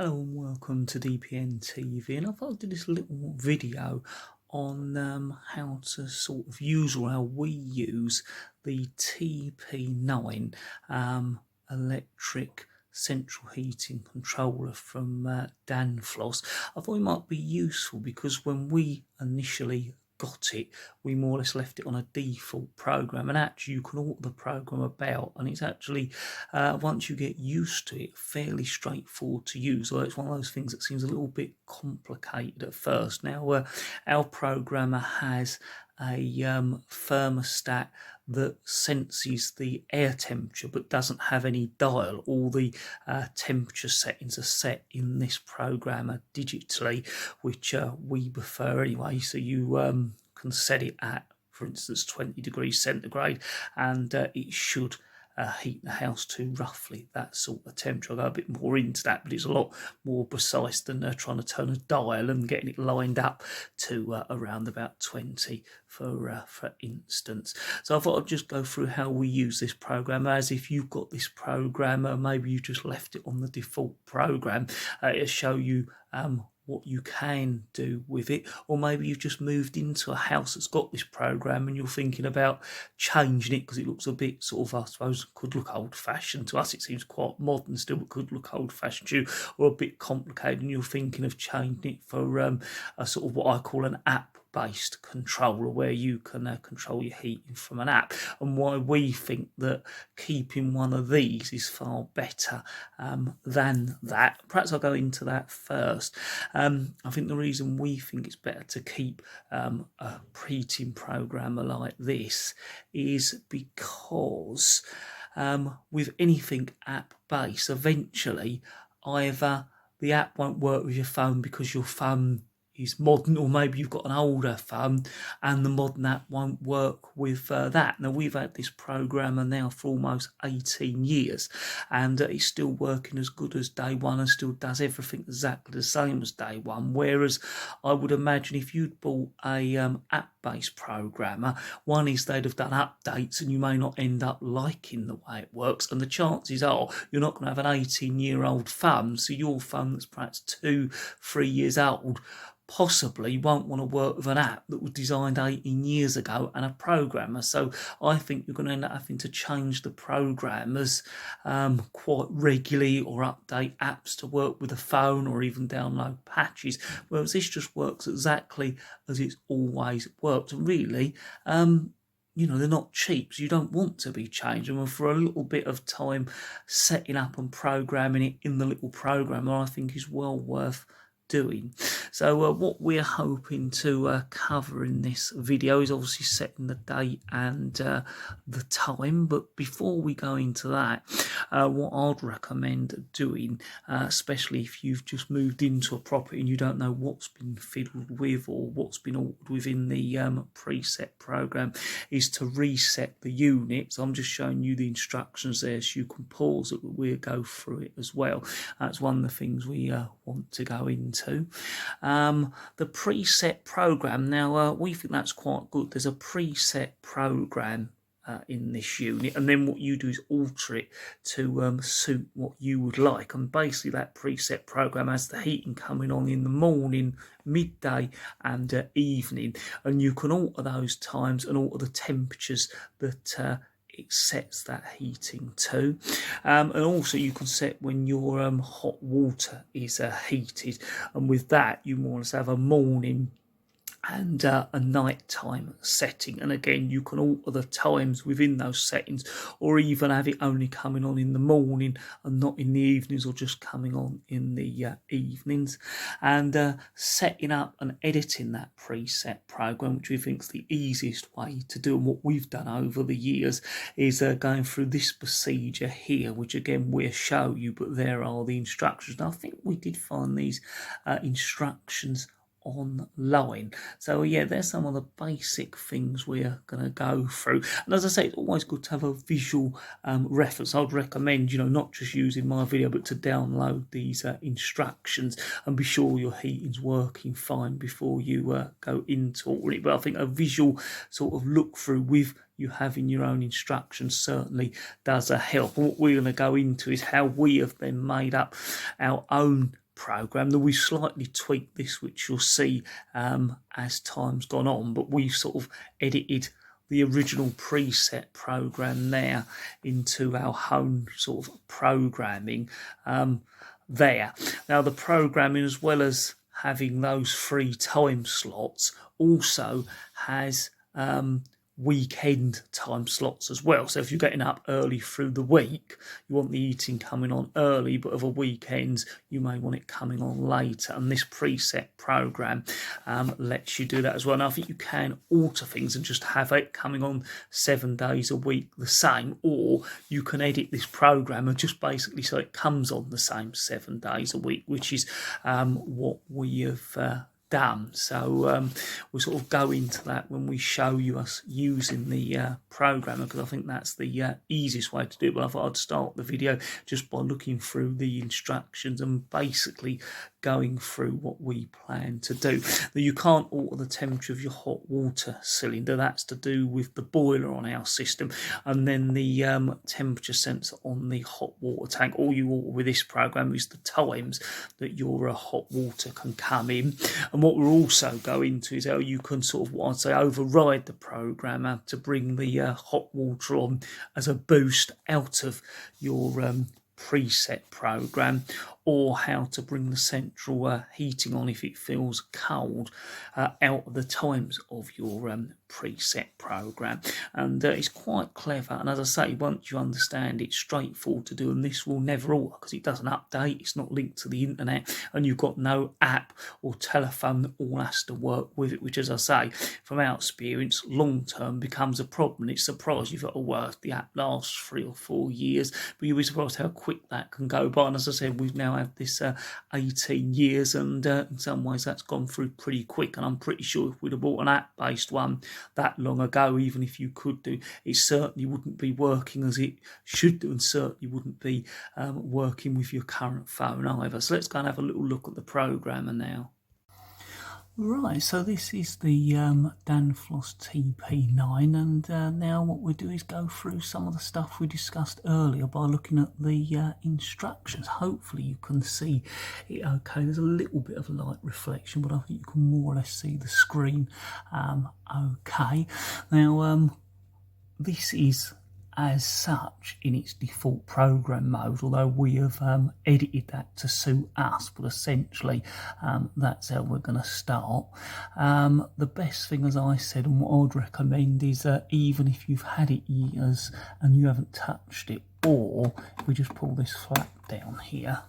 Hello and welcome to dpntv, and I thought I'd do this little video on how to sort of use, or how we use, the TP9 electric central heating controller from danfoss. I thought it might be useful because when we initially got it, we more or less left it on a default program, and actually you can alter the program about, and it's actually once you get used to it, fairly straightforward to use. Although it's one of those things that seems a little bit complicated at first. Now our programmer has a thermostat that senses the air temperature but doesn't have any dial. All the temperature settings are set in this programmer digitally, which we prefer anyway. So you can set it at, for instance, 20 degrees centigrade, and it should heat the house to roughly that sort of temperature. I'll go a bit more into that, but it's a lot more precise than trying to turn a dial and getting it lined up to around about 20 for instance. So I thought I'd just go through how we use this program, as if you've got this program, maybe you just left it on the default program. It'll show you what you can do with it, or maybe you've just moved into a house that's got this program and you're thinking about changing it because it looks a bit sort of, I suppose, could look old-fashioned. To us it seems quite modern still, but could look old-fashioned to you, or a bit complicated, and you're thinking of changing it for a sort of what I call an app-based controller, where you can control your heating from an app. And why we think that keeping one of these is far better than that, perhaps I'll go into that first. I think the reason we think it's better to keep a preheating programmer like this is because with anything app-based, eventually either the app won't work with your phone because your phone is modern, or maybe you've got an older phone and the modern app won't work with that. Now, we've had this programmer now for almost 18 years, and it's still working as good as day one and still does everything exactly the same as day one. Whereas I would imagine if you'd bought a app-based programmer, one is they'd have done updates and you may not end up liking the way it works, and the chances are you're not going to have an 18-year-old phone, so your phone that's perhaps 2-3 years old possibly won't want to work with an app that was designed 18 years ago and a programmer. So I think you're going to end up having to change the programmers quite regularly, or update apps to work with a phone, or even download patches, whereas this just works exactly as it's always worked. And really, you know, they're not cheap, so you don't want to be changing them. For a little bit of time, setting up and programming it in the little programmer, I think, is well worth doing. So what we're hoping to cover in this video is obviously setting the date and the time. But before we go into that, what I'd recommend doing, especially if you've just moved into a property and you don't know what's been fiddled with or what's been altered within the preset program, is to reset the unit. So I'm just showing you the instructions there so you can pause it, but we'll go through it as well. That's one of the things we want to go into. The preset program, now we think that's quite good. There's a preset program in this unit, and then what you do is alter it to suit what you would like. And basically that preset program has the heating coming on in the morning, midday and evening, and you can alter those times and alter the temperatures that it sets that heating to, and also you can set when your hot water is heated, and with that you more or less have a morning and a nighttime setting. And again, you can alter the times within those settings, or even have it only coming on in the morning and not in the evenings, or just coming on in the evenings. And setting up and editing that preset program, which we think is the easiest way to do, and what we've done over the years, is going through this procedure here, which again we'll show you, but there are the instructions. Now, I think we did find these instructions online. So yeah, there's some of the basic things we're going to go through. And as I say, it's always good to have a visual reference. I'd recommend, you know, not just using my video, but to download these instructions and be sure your heating's working fine before you go into it. But I think a visual sort of look through with you having your own instructions certainly does help. What we're going to go into is how we have then made up our own program, that we slightly tweaked this, which you'll see as time's gone on, but we've sort of edited the original preset program there into our own sort of programming there. Now the programming, as well as having those 3 time slots, also has weekend time slots as well. So if you're getting up early through the week, you want the heating coming on early, but over weekends you may want it coming on later, and this preset program lets you do that as well. Now I think you can alter things and just have it coming on 7 days a week the same, or you can edit this program and just basically so it comes on the same 7 days a week, which is what we have done. So we'll sort of go into that when we show you us using the programmer, because I think that's the easiest way to do it. But I thought I'd start the video just by looking through the instructions and basically going through what we plan to do. Now, you can't alter the temperature of your hot water cylinder. That's to do with the boiler on our system, and then the temperature sensor on the hot water tank. All you alter with this program is the times that your hot water can come in. And what we're also going to is how you can sort of, what I'd say, override the programmer to bring the hot water on as a boost out of your preset program, or how to bring the central heating on if it feels cold out of the times of your preset program. And it's quite clever, and as I say, once you understand it, straightforward to do, and this will never alter because it doesn't update, it's not linked to the internet, and you've got no app or telephone that all has to work with it, which, as I say, from our experience, long term becomes a problem. It's surprised you've got to work, the app lasts 3 or 4 years, but you'll be surprised how quick that can go by. And as I said, we've now had this 18 years, and in some ways that's gone through pretty quick, and I'm pretty sure if we'd have bought an app based one that long ago, even if you could do, it certainly wouldn't be working as it should do, and certainly wouldn't be working with your current phone either. So let's go and have a little look at the programmer now. Right, so this is the danfoss TP9, and now what we do is go through some of the stuff we discussed earlier by looking at the instructions. Hopefully you can see it okay. There's a little bit of light reflection, but I think you can more or less see the screen okay. Now this is as such in its default program mode, although we have edited that to suit us, but essentially that's how we're going to start. The best thing, as I said, and what I would recommend is even if you've had it years and you haven't touched it, or if we just pull this flap down here,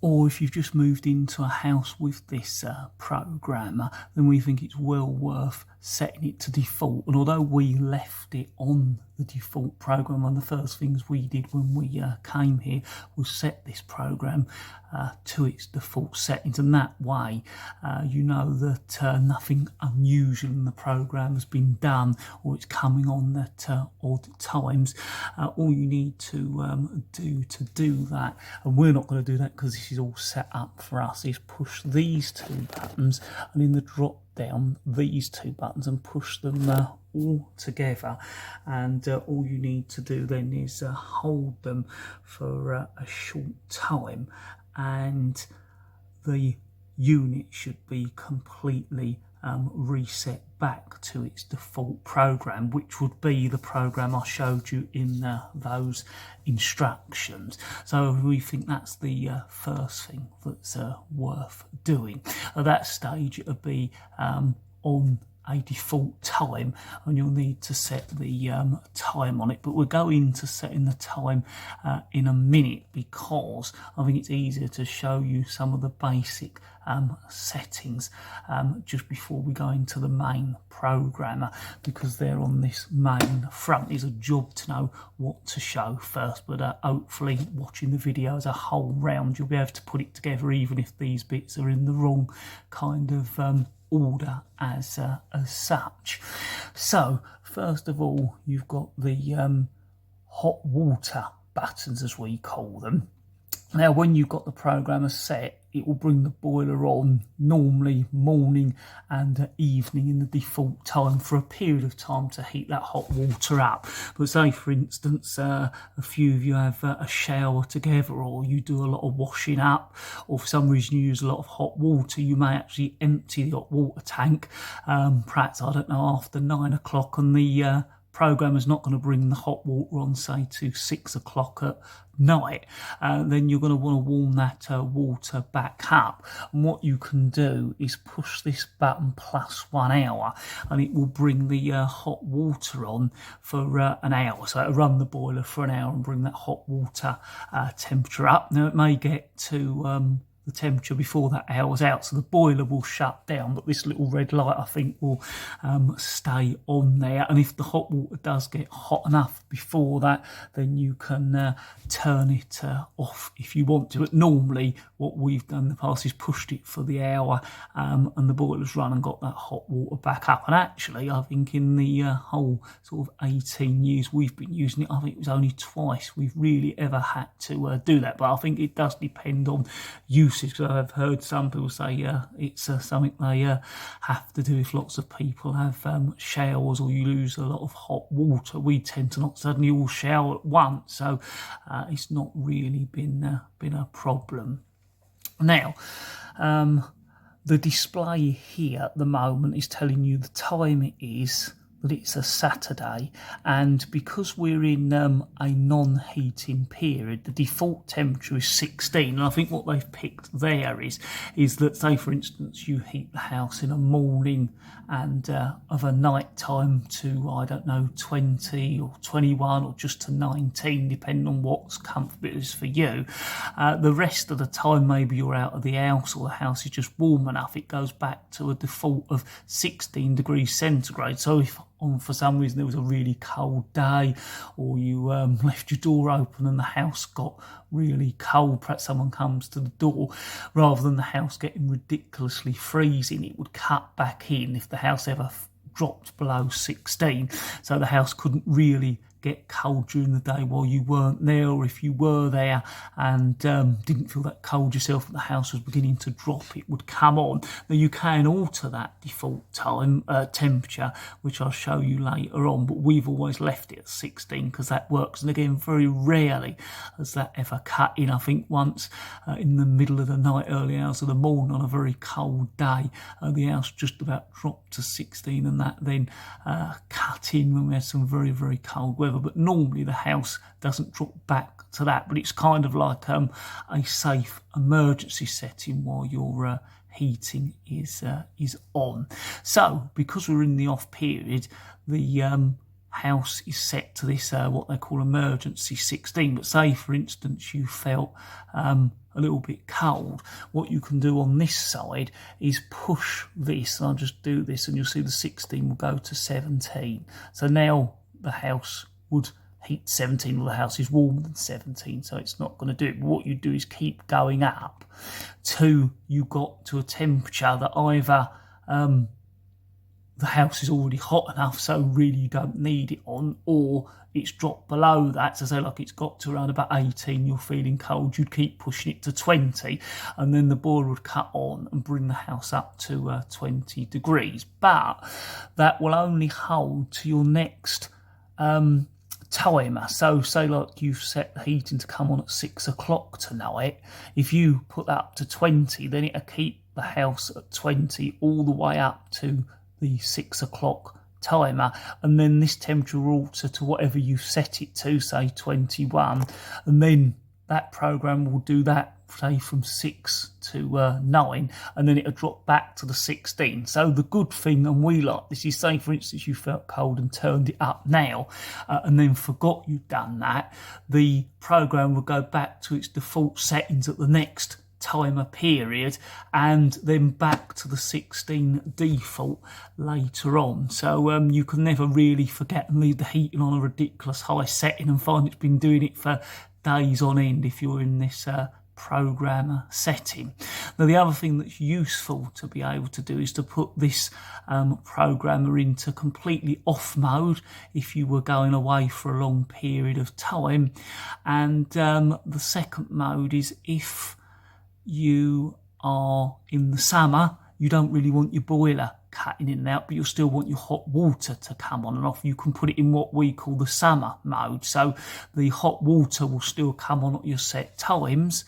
or if you've just moved into a house with this programmer, then we think it's well worth setting it to default. And although we left it on the default program, one of the first things we did when we came here was set this program to its default settings, and that way you know that nothing unusual in the program has been done, or it's coming on at odd times. All you need to do that, and we're not going to do that because this is all set up for us, is push these 2 buttons, and in the drop down these 2 buttons, and push them all together. And all you need to do then is hold them for a short time, and the unit should be completely reset back to its default program, which would be the program I showed you in those instructions. So we think that's the first thing that's worth doing. At that stage it'll be on a default time, and you'll need to set the time on it, but we'll go into setting the time in a minute, because I think it's easier to show you some of the basic settings just before we go into the main programmer, because they're on this main front. It's a job to know what to show first, but hopefully watching the video as a whole round you'll be able to put it together, even if these bits are in the wrong kind of order as such. So first of all, you've got the hot water buttons, as we call them, Now, when you've got the programmer set, it will bring the boiler on normally morning and evening in the default time for a period of time to heat that hot water up. But say, for instance, a few of you have a shower together, or you do a lot of washing up, or for some reason you use a lot of hot water, you may actually empty the hot water tank, perhaps, I don't know, after 9 o'clock, and the programmer's not going to bring the hot water on, say, to 6 o'clock at night. Then you're going to want to warm that water back up. And what you can do is push this button +1 hour, and it will bring the hot water on for an hour. So it'll run the boiler for an hour and bring that hot water temperature up. Now, it may get to the temperature before that hour's out, so the boiler will shut down, but this little red light, I think, will stay on there. And if the hot water does get hot enough before that, then you can turn it off if you want to. But normally what we've done in the past is pushed it for the hour, and the boiler's run and got that hot water back up. And actually, I think in the whole sort of 18 years we've been using it, I think it was only twice we've really ever had to do that. But I think it does depend on usage, because I've heard some people say it's something they have to do if lots of people have showers, or you lose a lot of hot water. We tend to not suddenly all shower at once, so it's not really been a problem. Now, the display here at the moment is telling you the time it is, that it's a Saturday, and because we're in a non-heating period, the default temperature is 16. And I think what they've picked there is that, say for instance, you heat the house in a morning and of a night time to, I don't know, 20 or 21 or just to 19, depending on what's comfortable for you. The rest of the time, maybe you're out of the house or the house is just warm enough, it goes back to a default of 16 degrees centigrade. So if for some reason there was a really cold day, or you left your door open and the house got really cold, perhaps someone comes to the door, rather than the house getting ridiculously freezing, it would cut back in if the house ever dropped below 16, so the house couldn't really get cold during the day while you weren't there, or if you were there and didn't feel that cold yourself and the house was beginning to drop, it would come on. Now, you can alter that default time temperature, which I'll show you later on, but we've always left it at 16 because that works. And again, very rarely has that ever cut in. I think once in the middle of the night, early hours of the morning on a very cold day, the house just about dropped to 16, and that then cut in when we had some very, very cold weather. But normally the house doesn't drop back to that, but it's kind of like a safe emergency setting while your heating is on. So because we're in the off period, the house is set to this what they call emergency 16. But say for instance you felt a little bit cold, what you can do on this side is push this, and I'll just do this and you'll see the 16 will go to 17. So now the house would heat 17, or the house is warmer than 17, so it's not going to do it. But what you do is keep going up till you got to a temperature that either the house is already hot enough, so really you don't need it on, or it's dropped below that. So say like it's got to around about 18, you're feeling cold, you'd keep pushing it to 20, and then the boiler would cut on and bring the house up to 20 degrees. But that will only hold to your next timer. So say like you've set the heating to come on at 6 o'clock tonight, if you put that up to 20, then it'll keep the house at 20 all the way up to the 6 o'clock timer, and then this temperature will alter to whatever you've set it to, say 21, and then that program will do that, say from 6 to 9, and then it'll drop back to the 16. So the good thing, and we like this, is say for instance you felt cold and turned it up now and then forgot you'd done that, the program will go back to its default settings at the next timer period, and then back to the 16 default later on. So you can never really forget and leave the heating on a ridiculous high setting and find it's been doing it for days on end if you're in this programmer setting. Now the other thing that's useful to be able to do is to put this programmer into completely off mode if you were going away for a long period of time, and the second mode is if you are in the summer, you don't really want your boiler cutting in and out, but you still want your hot water to come on and off. You can put it in what we call the summer mode, so the hot water will still come on at your set times,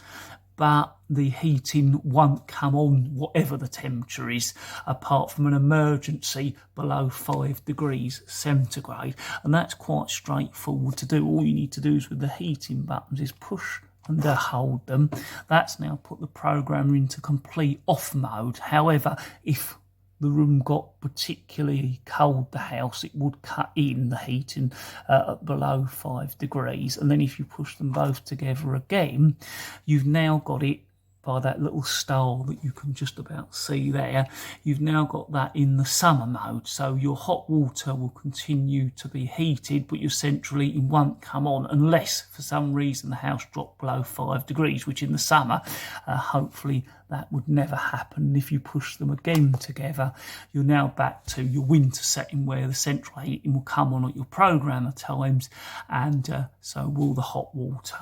but the heating won't come on whatever the temperature is, apart from an emergency below 5 degrees centigrade. And that's quite straightforward to do. All you need to do is with the heating buttons is push and hold them. That's now put the programmer into complete off mode. However, if the room got particularly cold, the house, it would cut in the heating at below 5 degrees. And then if you push them both together again, you've now got it by that little star that you can just about see there. You've now got that in the summer mode, so your hot water will continue to be heated, but your central heating won't come on unless for some reason the house dropped below 5 degrees, which in the summer hopefully that would never happen. And if you push them again together, you're now back to your winter setting where the central heating will come on at your programmer times, and so will the hot water.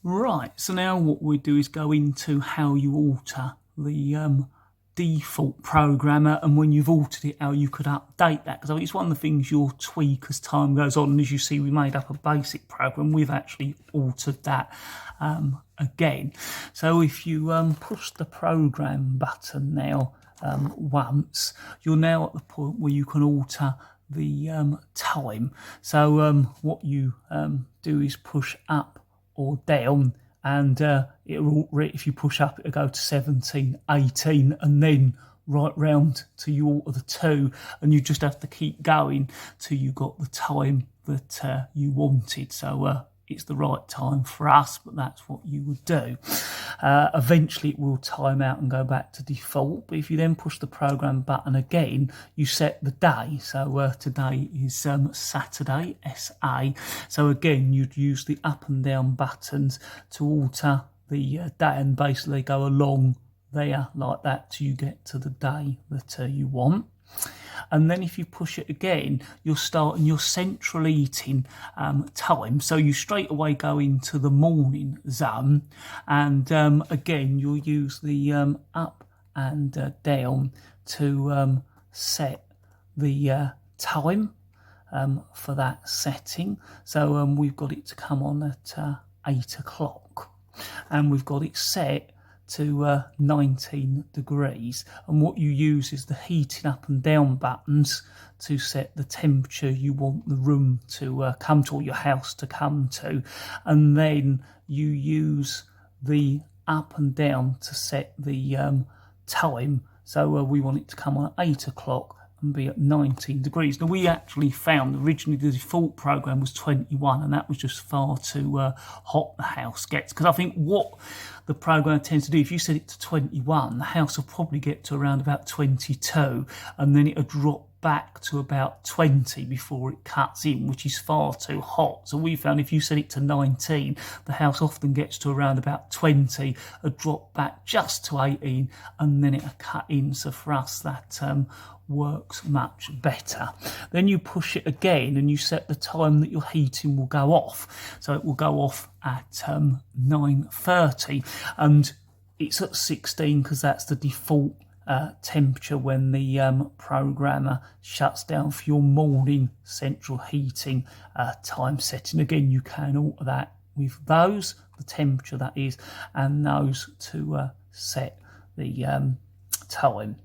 Right, so now what we do is go into how you alter the default programmer, and when you've altered it, how you could update that, because I think it's one of the things you'll tweak as time goes on. And as you see, we made up a basic program. We've actually altered that again. So if you push the program button now once, you're now at the point where you can alter the time. So what you do is push up or down, and if you push up, it'll go to 17, 18, and then right round to you alter the 2, and you just have to keep going till you got the time that you wanted. So it's the right time for us, but that's what you would do. Eventually it will time out and go back to default, but if you then push the program button again, you set the day. So today is Saturday, SA. So again, you'd use the up and down buttons to alter the day, and basically go along there like that till you get to the day that you want. And then if you push it again, you're starting your central heating time. So you straight away go into the morning zone, and again you'll use the up and down to set the time for that setting. So we've got it to come on at 8 o'clock, and we've got it set to 19 degrees, and what you use is the heating up and down buttons to set the temperature you want the room to come to, or your house to come to, and then you use the up and down to set the time. So we want it to come on at 8 o'clock and be at 19 degrees. Now we actually found originally the default program was 21, and that was just far too hot the house gets, because I think what the program tends to do, if you set it to 21, the house will probably get to around about 22, and then it'll drop back to about 20 before it cuts in, which is far too hot. So we found if you set it to 19, the house often gets to around about 20, a drop back just to 18, and then it'll cut in. So for us that works much better. Then you push it again and you set the time that your heating will go off. So it will go off at 9:30, and it's at 16 because that's the default temperature when the programmer shuts down for your morning central heating time setting. Again, you can alter that with those, the temperature that is, and those to set the time.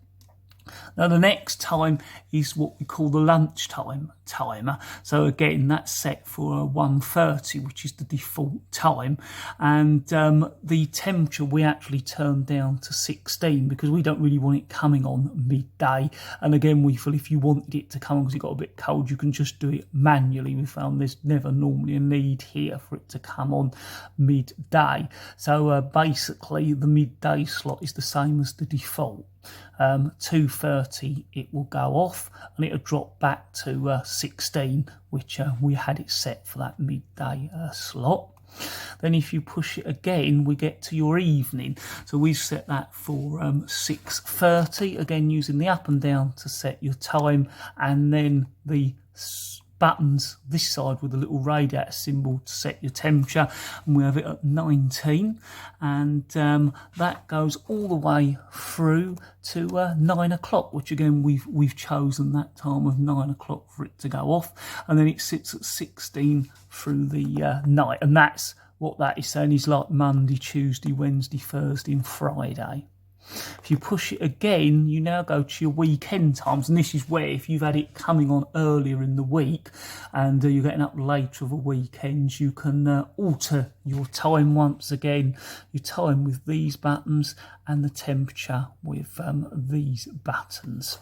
Now the next time is what we call the lunchtime timer. So again, that's set for 1:30, which is the default time, and the temperature we actually turned down to 16 because we don't really want it coming on midday. And again, we feel if you wanted it to come on because it got a bit cold, you can just do it manually. We found there's never normally a need here for it to come on midday. So basically the midday slot is the same as the default. 2:30 it will go off, and it'll drop back to 16, which we had it set for that midday slot. Then if you push it again, we get to your evening. So we've set that for 6:30, again using the up and down to set your time, and then the buttons this side with a little radiator symbol to set your temperature, and we have it at 19, and that goes all the way through to 9 o'clock, which again we've chosen that time of 9 o'clock for it to go off, and then it sits at 16 through the night, and that's what that is saying is like Monday, Tuesday, Wednesday, Thursday and Friday. If you push it again, you now go to your weekend times, and this is where if you've had it coming on earlier in the week and you're getting up later of a weekend, you can alter your time once again, your time with these buttons and the temperature with these buttons.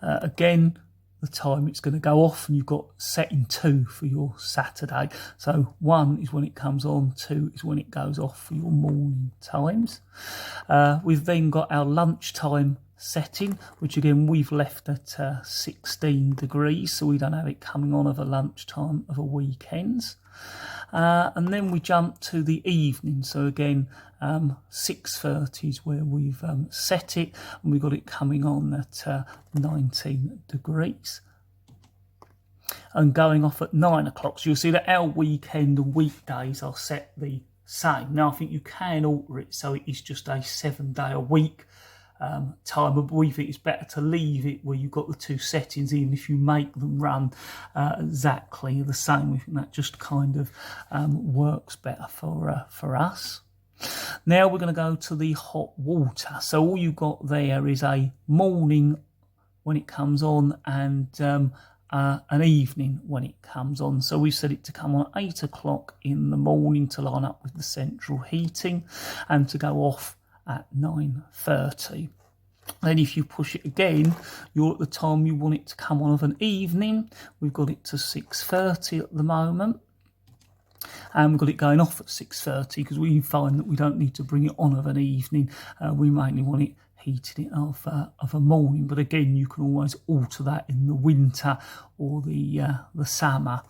Again, the time it's going to go off, and you've got setting 2 for your Saturday. So 1 is when it comes on, 2 is when it goes off for your morning times. We've then got our lunchtime setting, which again we've left at 16 degrees, so we don't have it coming on of a lunchtime of a weekends. And then we jump to the evening, so again 6:30 is where we've set it, and we've got it coming on at 19 degrees and going off at 9 o'clock. So you'll see that our weekend and weekdays are set the same. Now I think you can alter it so it is just a 7-day-a-week time, but we think it's better to leave it where you've got the 2 settings, even if you make them run exactly the same. We think that just kind of works better for us. Now we're going to go to the hot water. So all you've got there is a morning when it comes on and an evening when it comes on. So we set it to come on at 8 o'clock in the morning to line up with the central heating, and to go off at 9:30. Then if you push it again, you're at the time you want it to come on of an evening. We've got it to 6:30 at the moment, and we've got it going off at 6:30 because we find that we don't need to bring it on of an evening. We mainly want it heating it of a morning, but again you can always alter that in the winter or the summer.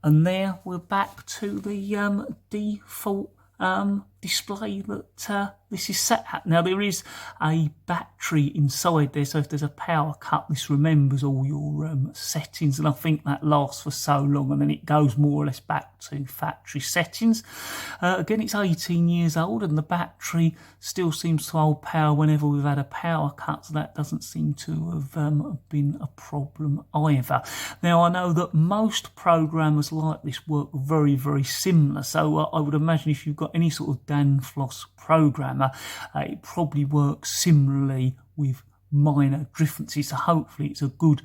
And there we're back to the default display that this is set at. Now there is a battery inside there, so if there's a power cut, this remembers all your settings, and I think that lasts for so long and then it goes more or less back to factory settings. Again, it's 18 years old and the battery still seems to hold power whenever we've had a power cut, so that doesn't seem to have been a problem either. Now I know that most programmers like this work very, very similar, so I would imagine if you've got any sort of danfoss programmer, it probably works similarly with minor differences, so hopefully it's a good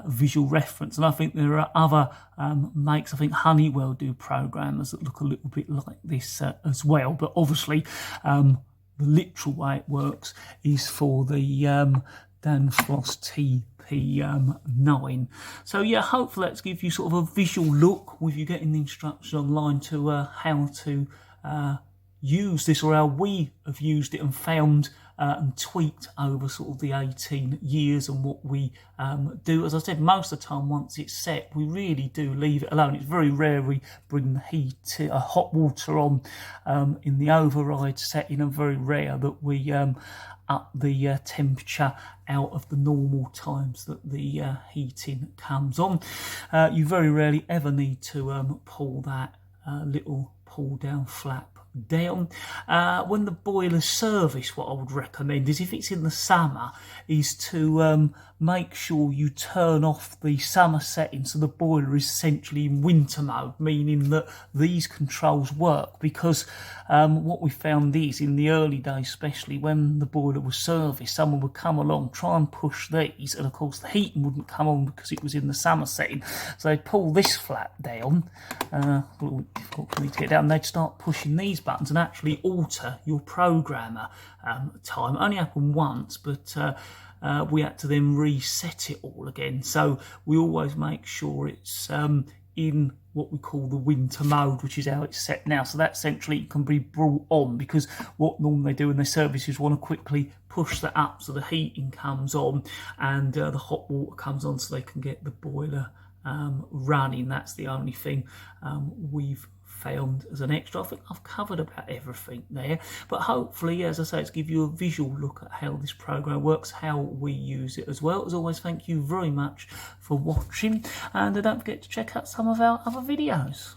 visual reference. And I think there are other makes, I think Honeywell do programmers that look a little bit like this as well, but obviously the literal way it works is for the danfoss TP9. So yeah, hopefully that's give you sort of a visual look with you getting the instruction online to how to use this, or how we have used it and found and tweaked over sort of the 18 years and what we do. As I said, most of the time once it's set, we really do leave it alone. It's very rare we bring the hot water on in the override setting, and very rare that we up the temperature out of the normal times that the heating comes on. You very rarely ever need to pull that little pull down flap down. When the boiler's serviced, what I would recommend is, if it's in the summer, is to make sure you turn off the summer setting so the boiler is essentially in winter mode, meaning that these controls work, because what we found is, in the early days especially, when the boiler was serviced, someone would come along, try and push these, and of course the heating wouldn't come on because it was in the summer setting, so they'd pull this flap down, a little difficult for me to get down, they'd start pushing these buttons and actually alter your programmer time. It only happened once, but we had to then reset it all again. So we always make sure it's in what we call the winter mode, which is how it's set now. So that essentially can be brought on, because what normally they do in their services want to quickly push that up so the heating comes on and the hot water comes on so they can get the boiler running. That's the only thing we've found as an extra. I think I've covered about everything there, but hopefully, as I say, it's give you a visual look at how this program works, how we use it as well. As always, thank you very much for watching, and don't forget to check out some of our other videos.